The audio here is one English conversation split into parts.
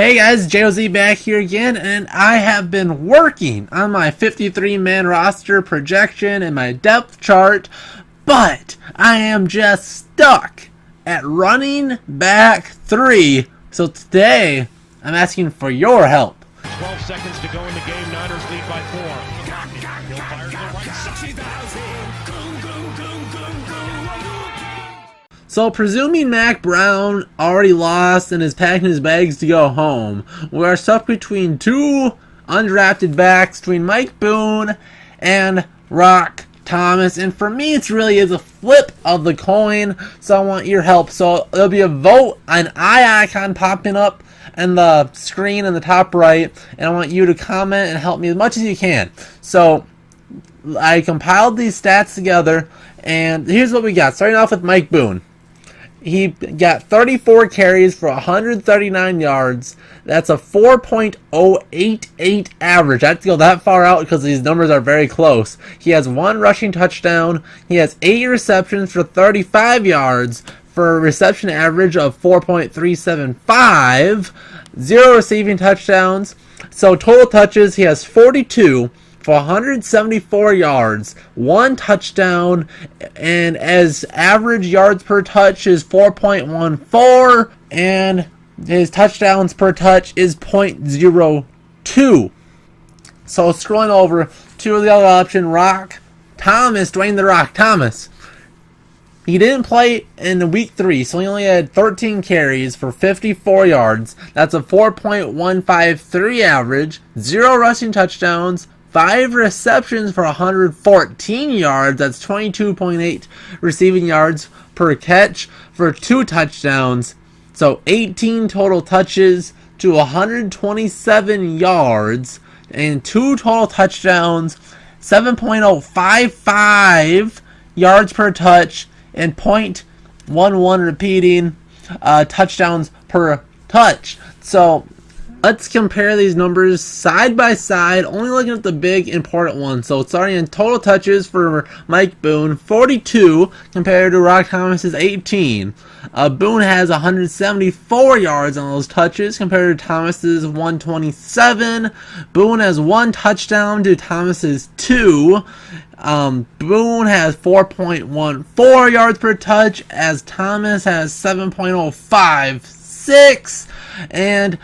Hey guys, JOZ back here again, and I have been working on my 53-man roster projection and my depth chart, but I am just stuck at running back 3. So today, I'm asking for your help. 12 seconds to go in the game. Niners lead by 4. He'll fire to the right side. So presuming Mac Brown already lost and is packing his bags to go home, we are stuck between two undrafted backs, between Mike Boone and Rock Thomas, and for me it really is a flip of the coin, so I want your help. So there'll be a vote, an eye icon popping up in the screen in the top right, and I want you to comment and help me as much as you can. So I compiled these stats together, and here's what we got. Starting off with Mike Boone. He got 34 carries for 139 yards. That's a 4.088 average. I have to go that far out because these numbers are very close. He has 1 rushing touchdown. He has 8 receptions for 35 yards for a reception average of 4.375. 0 receiving touchdowns. So total touches, he has 42 for 174 yards, 1 touchdown, and as average yards per touch is 4.14, and his touchdowns per touch is 0.02. So scrolling over to the other option, Rock Thomas, Dwayne the Rock Thomas. He didn't play in week 3, so he only had 13 carries for 54 yards. That's a 4.153 average, 0 rushing touchdowns, 5 receptions for 114 yards. That's 22.8 receiving yards per catch for 2 touchdowns. So 18 total touches to 127 yards and 2 total touchdowns, 7.055 yards per touch and 0.11 repeating touchdowns per touch. So let's compare these numbers side by side, only looking at the big important ones. So starting in total touches for Mike Boone, 42 compared to Rock Thomas's 18. Boone has 174 yards on those touches compared to Thomas's 127. Boone has 1 touchdown to Thomas's 2. Boone has 4.14 yards per touch as Thomas has 7.056, and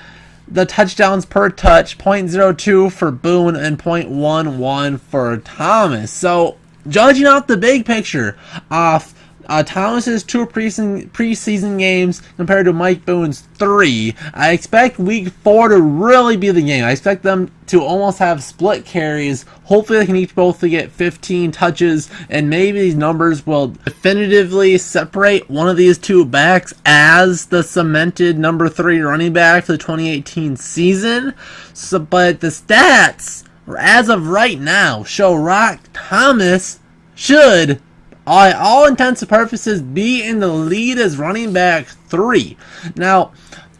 the touchdowns per touch, 0.02 for Boone and 0.11 for Thomas. So, judging off the big picture, off Thomas's 2 preseason games compared to Mike Boone's 3, I expect week 4 to really be the game. I expect them to almost have split carries. Hopefully they can each both get 15 touches, and maybe these numbers will definitively separate one of these two backs as the cemented number 3 running back for the 2018 season. So, but the stats, as of right now, show Rock Thomas should, by all intents and purposes, be in the lead as running back 3. Now,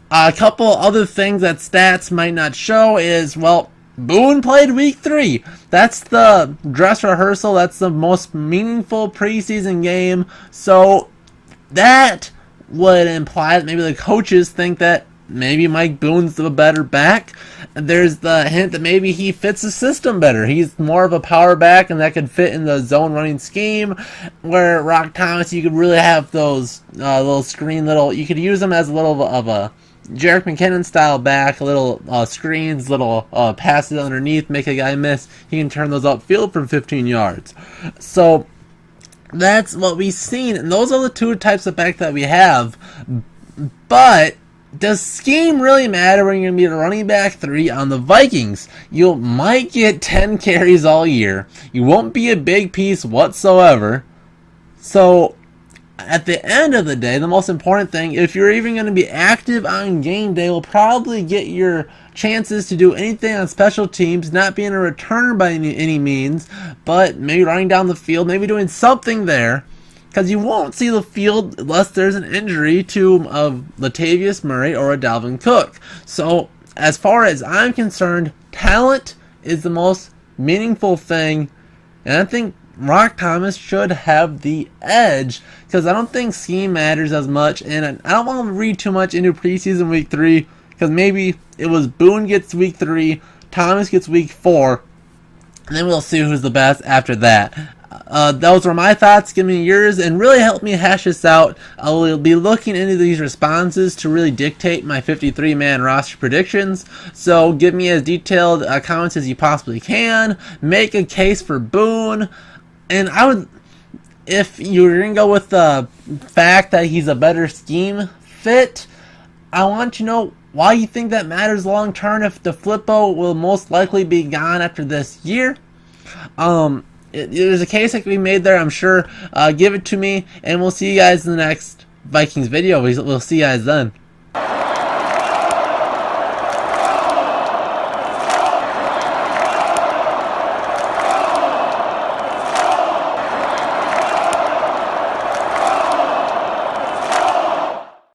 a couple other things that stats might not show is, well, Boone played week 3. That's the dress rehearsal. That's the most meaningful preseason game. So that would imply that maybe the coaches think that maybe Mike Boone's the better back. There's the hint that maybe he fits the system better. He's more of a power back, and that could fit in the zone running scheme. Where Rock Thomas, you could really have those little you could use them as a little of a Jerick McKinnon style back, little screens, little passes underneath, make a guy miss. He can turn those upfield from 15 yards. So that's what we've seen, and those are the 2 types of back that we have. But does scheme really matter when you're going to be a running back 3 on the Vikings? You might get 10 carries all year. You won't be a big piece whatsoever. So at the end of the day, the most important thing, if you're even going to be active on game day, will probably get your chances to do anything on special teams, not being a returner by any means, but maybe running down the field, maybe doing something there. Because you won't see the field unless there's an injury to Latavius Murray or a Dalvin Cook. So, as far as I'm concerned, talent is the most meaningful thing. And I think Rock Thomas should have the edge. Because I don't think scheme matters as much. And I don't want to read too much into preseason week 3. because maybe it was Boone gets week 3, Thomas gets week 4, and then we'll see who's the best after that. Those were my thoughts. Give me yours and really help me hash this out. I will be looking into these responses to really dictate my 53-man roster predictions. So give me as detailed comments as you possibly can. Make a case for Boone. And I would, if you're going to go with the fact that he's a better scheme fit, I want to know why you think that matters long term, if the Flippo will most likely be gone after this year. There's a case that can be made there, I'm sure. Give it to me, and we'll see you guys in the next Vikings video. We'll see you guys then.